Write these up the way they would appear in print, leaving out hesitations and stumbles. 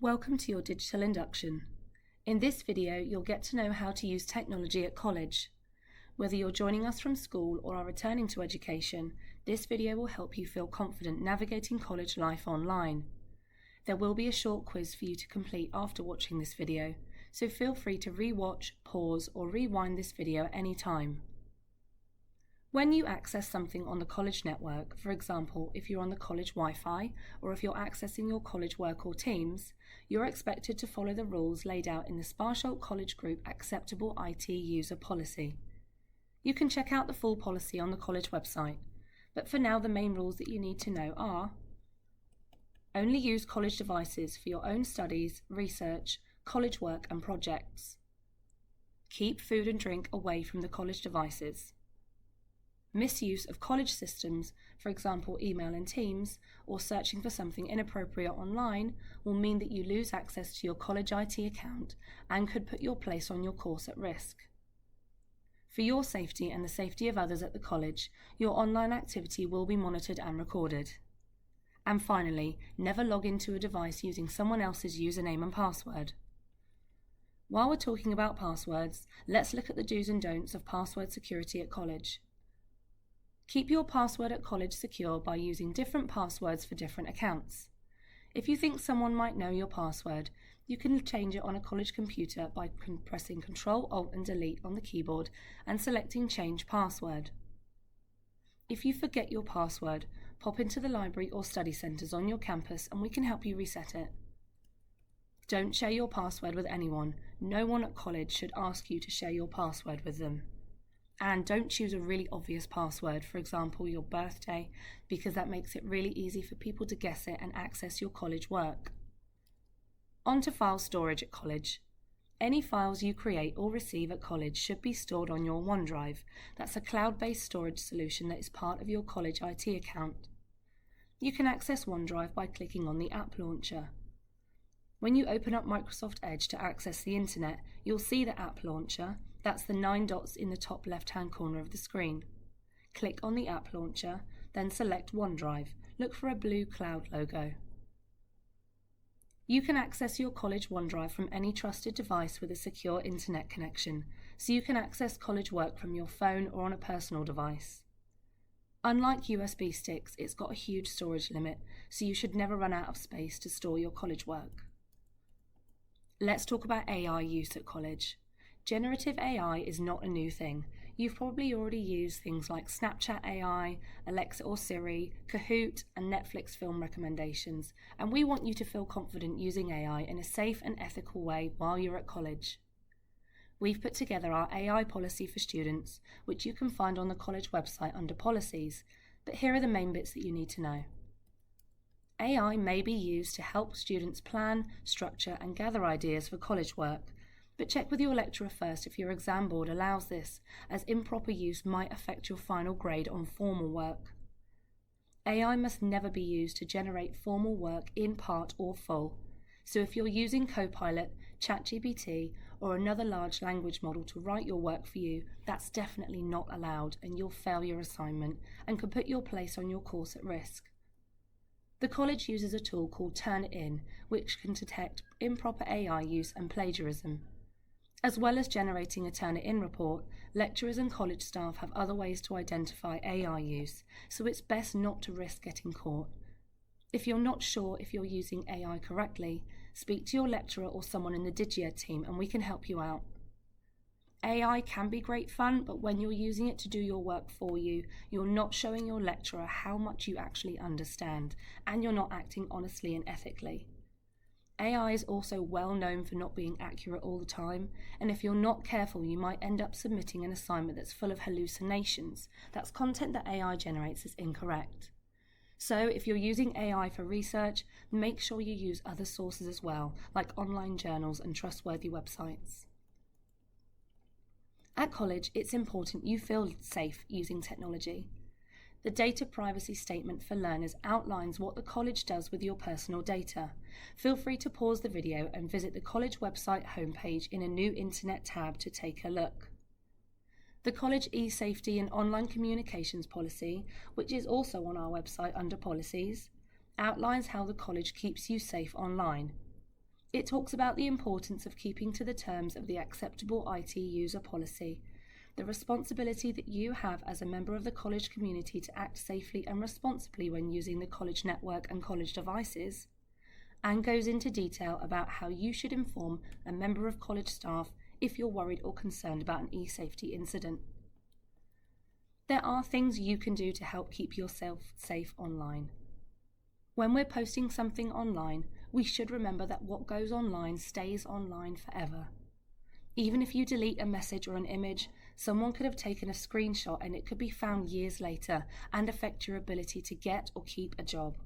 Welcome to your digital induction. In this video, you'll get to know how to use technology at college. Whether you're joining us from school or are returning to education, this video will help you feel confident navigating college life online. There will be a short quiz for you to complete after watching this video, so feel free to re-watch, pause, or rewind this video at any time. When you access something on the college network, for example, if you're on the college Wi-Fi or if you're accessing your college work or Teams, you're expected to follow the rules laid out in the Sparsholt College Group Acceptable IT User Policy. You can check out the full policy on the college website, but for now the main rules that you need to know are: only use college devices for your own studies, research, college work and projects. Keep food and drink away from the college devices. Misuse of college systems, for example email and Teams, or searching for something inappropriate online will mean that you lose access to your college IT account and could put your place on your course at risk. For your safety and the safety of others at the college, your online activity will be monitored and recorded. And finally, never log into a device using someone else's username and password. While we're talking about passwords, let's look at the do's and don'ts of password security at college. Keep your password at college secure by using different passwords for different accounts. If you think someone might know your password, you can change it on a college computer by pressing Ctrl, Alt and Delete on the keyboard and selecting Change Password. If you forget your password, pop into the library or study centres on your campus and we can help you reset it. Don't share your password with anyone. No one at college should ask you to share your password with them. And don't choose a really obvious password, for example your birthday, because that makes it really easy for people to guess it and access your college work. On to file storage at college. Any files you create or receive at college should be stored on your OneDrive. That's a cloud-based storage solution that is part of your college IT account. You can access OneDrive by clicking on the app launcher. When you open up Microsoft Edge to access the internet, you'll see the app launcher. That's the 9 dots in the top left-hand corner of the screen. Click on the app launcher, then select OneDrive. Look for a blue cloud logo. You can access your college OneDrive from any trusted device with a secure internet connection, so you can access college work from your phone or on a personal device. Unlike USB sticks, it's got a huge storage limit, so you should never run out of space to store your college work. Let's talk about AI use at college. Generative AI is not a new thing. You've probably already used things like Snapchat AI, Alexa or Siri, Kahoot, and Netflix film recommendations, and we want you to feel confident using AI in a safe and ethical way while you're at college. We've put together our AI policy for students, which you can find on the college website under Policies, but here are the main bits that you need to know. AI may be used to help students plan, structure, and gather ideas for college work, but check with your lecturer first if your exam board allows this, as improper use might affect your final grade on formal work. AI must never be used to generate formal work in part or full, so if you're using Copilot, ChatGPT, or another large language model to write your work for you, that's definitely not allowed and you'll fail your assignment and could put your place on your course at risk. The college uses a tool called Turnitin, which can detect improper AI use and plagiarism. As well as generating a Turnitin report, lecturers and college staff have other ways to identify AI use, so it's best not to risk getting caught. If you're not sure if you're using AI correctly, speak to your lecturer or someone in the DigiEd team and we can help you out. AI can be great fun, but when you're using it to do your work for you, you're not showing your lecturer how much you actually understand, and you're not acting honestly and ethically. AI is also well known for not being accurate all the time, and if you're not careful, you might end up submitting an assignment that's full of hallucinations. That's content that AI generates is incorrect. So if you're using AI for research, make sure you use other sources as well, like online journals and trustworthy websites. At college, it's important you feel safe using technology. The Data Privacy Statement for Learners outlines what the college does with your personal data. Feel free to pause the video and visit the college website homepage in a new Internet tab to take a look. The College e-Safety and Online Communications Policy, which is also on our website under Policies, outlines how the college keeps you safe online. It talks about the importance of keeping to the terms of the acceptable IT user policy, the responsibility that you have as a member of the college community to act safely and responsibly when using the college network and college devices, and goes into detail about how you should inform a member of college staff if you're worried or concerned about an e-safety incident. There are things you can do to help keep yourself safe online. When we're posting something online, we should remember that what goes online stays online forever. Even if you delete a message or an image, someone could have taken a screenshot and it could be found years later and affect your ability to get or keep a job.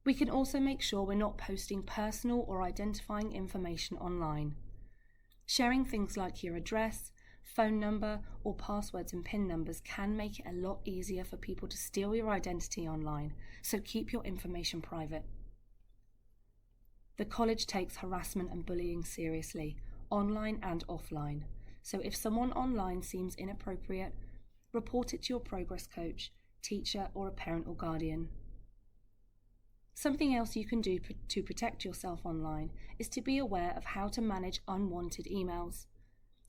We can also make sure we're not posting personal or identifying information online. Sharing things like your address, phone number, or passwords and PIN numbers can make it a lot easier for people to steal your identity online, so keep your information private. The college takes harassment and bullying seriously, online and offline. So if someone online seems inappropriate, report it to your progress coach, teacher, or a parent or guardian. Something else you can do to protect yourself online is to be aware of how to manage unwanted emails.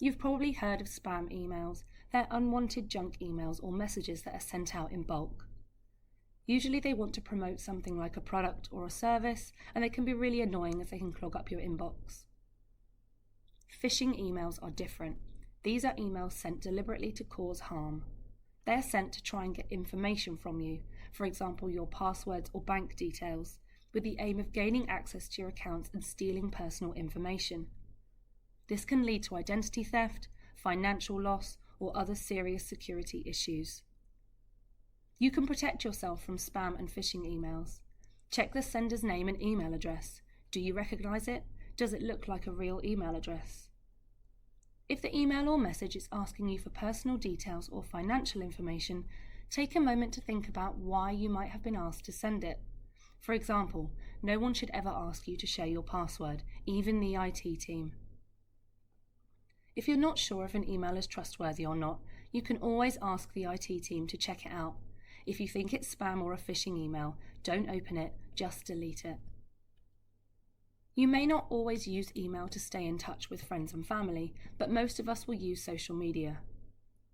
You've probably heard of spam emails. They're unwanted junk emails or messages that are sent out in bulk. Usually they want to promote something like a product or a service, and they can be really annoying as they can clog up your inbox. Phishing emails are different. These are emails sent deliberately to cause harm. They're sent to try and get information from you, for example your passwords or bank details, with the aim of gaining access to your accounts and stealing personal information. This can lead to identity theft, financial loss, or other serious security issues. You can protect yourself from spam and phishing emails. Check the sender's name and email address. Do you recognize it? Does it look like a real email address? If the email or message is asking you for personal details or financial information, take a moment to think about why you might have been asked to send it. For example, no one should ever ask you to share your password, even the IT team. If you're not sure if an email is trustworthy or not, you can always ask the IT team to check it out. If you think it's spam or a phishing email, don't open it, just delete it. You may not always use email to stay in touch with friends and family, but most of us will use social media.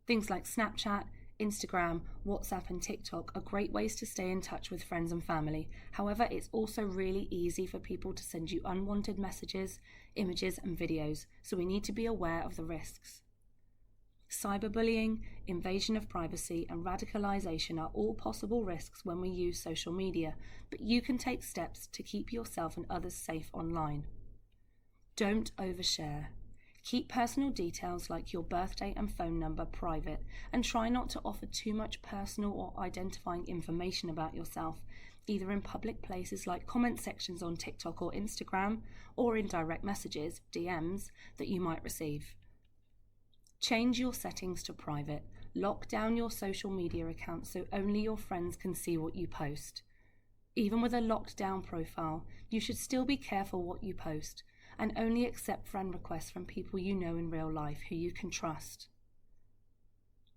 Things like Snapchat, Instagram, WhatsApp and TikTok are great ways to stay in touch with friends and family. However, it's also really easy for people to send you unwanted messages, images and videos, so we need to be aware of the risks. Cyberbullying, invasion of privacy and radicalization are all possible risks when we use social media, but you can take steps to keep yourself and others safe online. Don't overshare. Keep personal details like your birthday and phone number private, and try not to offer too much personal or identifying information about yourself, either in public places like comment sections on TikTok or Instagram, or in direct messages, DMs, that you might receive. Change your settings to private. Lock down your social media accounts so only your friends can see what you post. Even with a locked down profile, you should still be careful what you post, and only accept friend requests from people you know in real life who you can trust.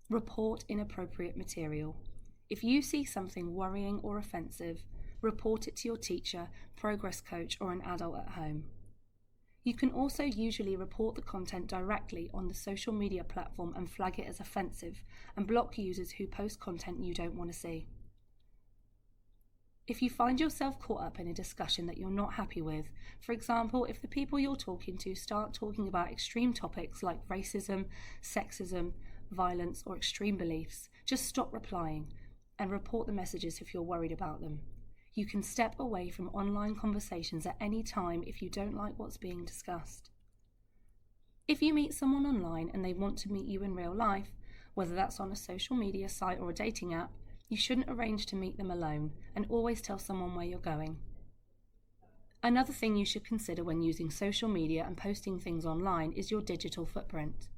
Report inappropriate material. If you see something worrying or offensive, report it to your teacher, progress coach, or an adult at home. You can also usually report the content directly on the social media platform and flag it as offensive, and block users who post content you don't want to see. If you find yourself caught up in a discussion that you're not happy with, for example, if the people you're talking to start talking about extreme topics like racism, sexism, violence, or extreme beliefs, just stop replying and report the messages if you're worried about them. You can step away from online conversations at any time if you don't like what's being discussed. If you meet someone online and they want to meet you in real life, whether that's on a social media site or a dating app, you shouldn't arrange to meet them alone, and always tell someone where you're going. Another thing you should consider when using social media and posting things online is your digital footprint.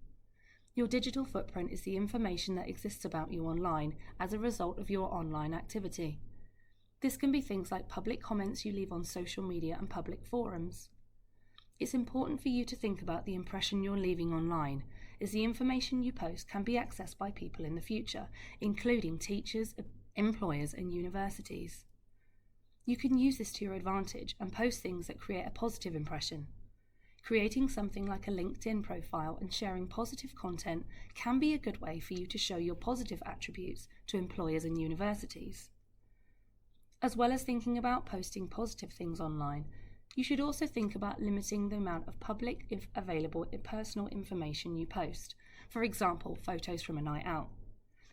Your digital footprint is the information that exists about you online as a result of your online activity. This can be things like public comments you leave on social media and public forums. It's important for you to think about the impression you're leaving online, as the information you post can be accessed by people in the future, including teachers, employers, and universities. You can use this to your advantage and post things that create a positive impression. Creating something like a LinkedIn profile and sharing positive content can be a good way for you to show your positive attributes to employers and universities. As well as thinking about posting positive things online, you should also think about limiting the amount of public available personal information you post, for example, photos from a night out.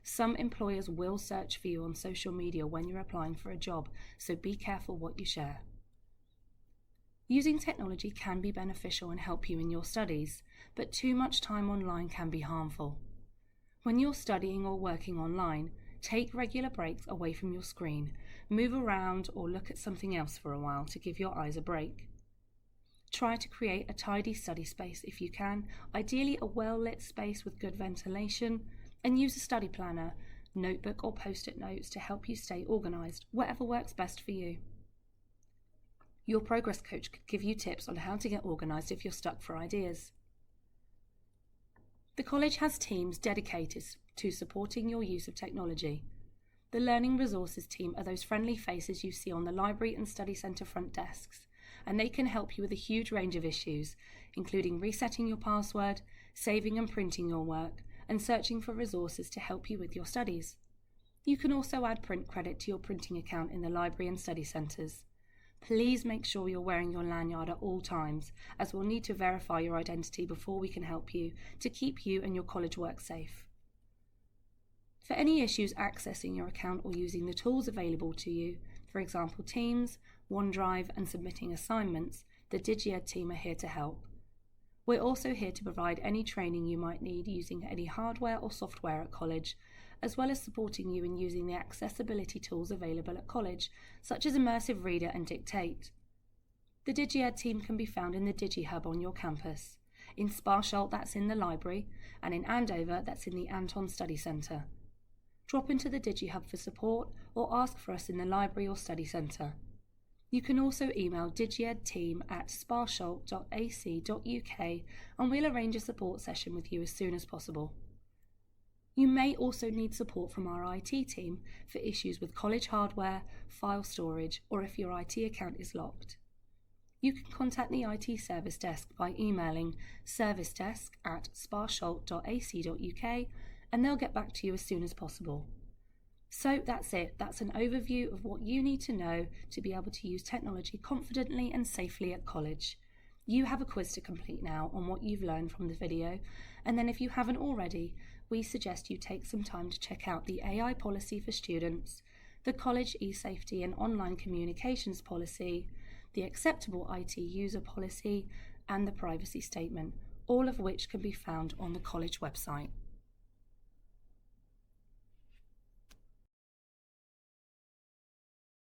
Some employers will search for you on social media when you're applying for a job, so be careful what you share. Using technology can be beneficial and help you in your studies, but too much time online can be harmful. When you're studying or working online, take regular breaks away from your screen, move around or look at something else for a while to give your eyes a break. Try to create a tidy study space if you can, ideally a well-lit space with good ventilation, and use a study planner, notebook or post-it notes to help you stay organised, whatever works best for you. Your progress coach could give you tips on how to get organised if you're stuck for ideas. The college has teams dedicated to supporting your use of technology. The Learning Resources team are those friendly faces you see on the library and study centre front desks, and they can help you with a huge range of issues, including resetting your password, saving and printing your work, and searching for resources to help you with your studies. You can also add print credit to your printing account in the library and study centres. Please make sure you're wearing your lanyard at all times, as we'll need to verify your identity before we can help you to keep you and your college work safe. For any issues accessing your account or using the tools available to you, for example Teams, OneDrive and submitting assignments, the DigiEd team are here to help. We're also here to provide any training you might need using any hardware or software at college, as well as supporting you in using the accessibility tools available at college, such as Immersive Reader and Dictate. The DigiEd team can be found in the DigiHub on your campus. In Sparsholt, that's in the library, and in Andover, that's in the Anton Study Centre. Drop into the DigiHub for support or ask for us in the library or study centre. You can also email digiedteam@sparsholt.ac.uk and we'll arrange a support session with you as soon as possible. You may also need support from our IT team for issues with college hardware, file storage, or if your IT account is locked. You can contact the IT service desk by emailing servicedesk@sparsholt.ac.uk and they'll get back to you as soon as possible. So that's it. That's an overview of what you need to know to be able to use technology confidently and safely at college. You have a quiz to complete now on what you've learned from the video, and then if you haven't already, we suggest you take some time to check out the AI policy for students, the college e-safety and online communications policy, the acceptable IT user policy, and the privacy statement, all of which can be found on the college website.